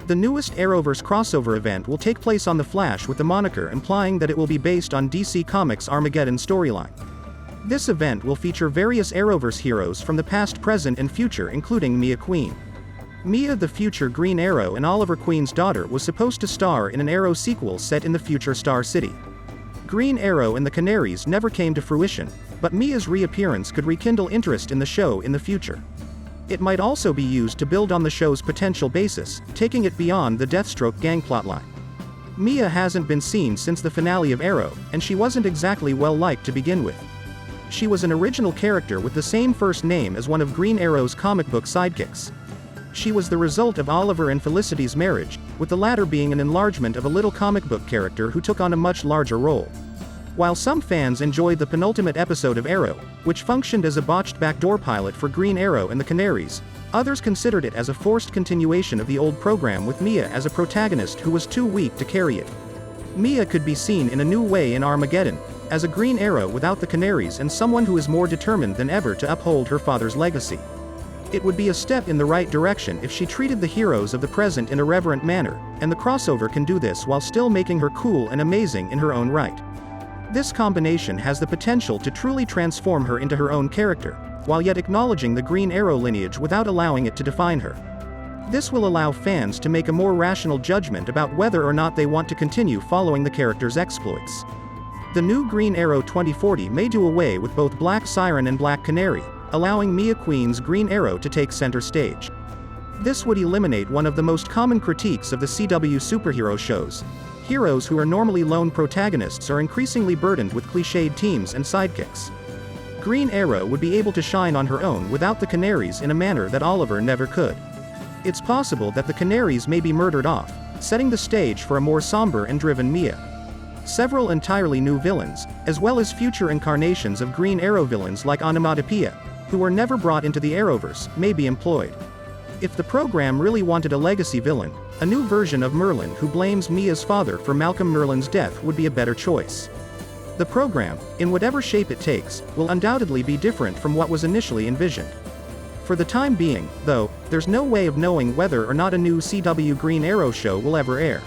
The newest Arrowverse crossover event will take place on The Flash, with the moniker implying that it will be based on DC Comics' Armageddon storyline. This event will feature various Arrowverse heroes from the past, present, and future, including Mia Queen. Mia, the future Green Arrow and Oliver Queen's daughter, was supposed to star in an Arrow sequel set in the future Star City. Green Arrow and the Canaries never came to fruition, but Mia's reappearance could rekindle interest in the show in the future. It might also be used to build on the show's potential basis, taking it beyond the Deathstroke gang plotline. Mia hasn't been seen since the finale of Arrow, and she wasn't exactly well-liked to begin with. She was an original character with the same first name as one of Green Arrow's comic book sidekicks. She was the result of Oliver and Felicity's marriage, with the latter being an enlargement of a little comic book character who took on a much larger role. While some fans enjoyed the penultimate episode of Arrow, which functioned as a botched backdoor pilot for Green Arrow and the Canaries, others considered it as a forced continuation of the old program with Mia as a protagonist who was too weak to carry it. Mia could be seen in a new way in Armageddon, as a Green Arrow without the Canaries and someone who is more determined than ever to uphold her father's legacy. It would be a step in the right direction if she treated the heroes of the present in a reverent manner, and the crossover can do this while still making her cool and amazing in her own right. This combination has the potential to truly transform her into her own character, while yet acknowledging the Green Arrow lineage without allowing it to define her. This will allow fans to make a more rational judgment about whether or not they want to continue following the character's exploits. The new Green Arrow 2040 may do away with both Black Siren and Black Canary, allowing Mia Queen's Green Arrow to take center stage. This would eliminate one of the most common critiques of the CW superhero shows. Heroes who are normally lone protagonists are increasingly burdened with cliched teams and sidekicks. Green Arrow would be able to shine on her own without the Canaries in a manner that Oliver never could. It's possible that the Canaries may be murdered off, setting the stage for a more somber and driven Mia. Several entirely new villains, as well as future incarnations of Green Arrow villains like Onomatopoeia, who were never brought into the Arrowverse, may be employed. If the program really wanted a legacy villain, a new version of Merlin who blames Mia's father for Malcolm Merlyn's death would be a better choice. The program, in whatever shape it takes, will undoubtedly be different from what was initially envisioned. For the time being, though, there's no way of knowing whether or not a new CW Green Arrow show will ever air.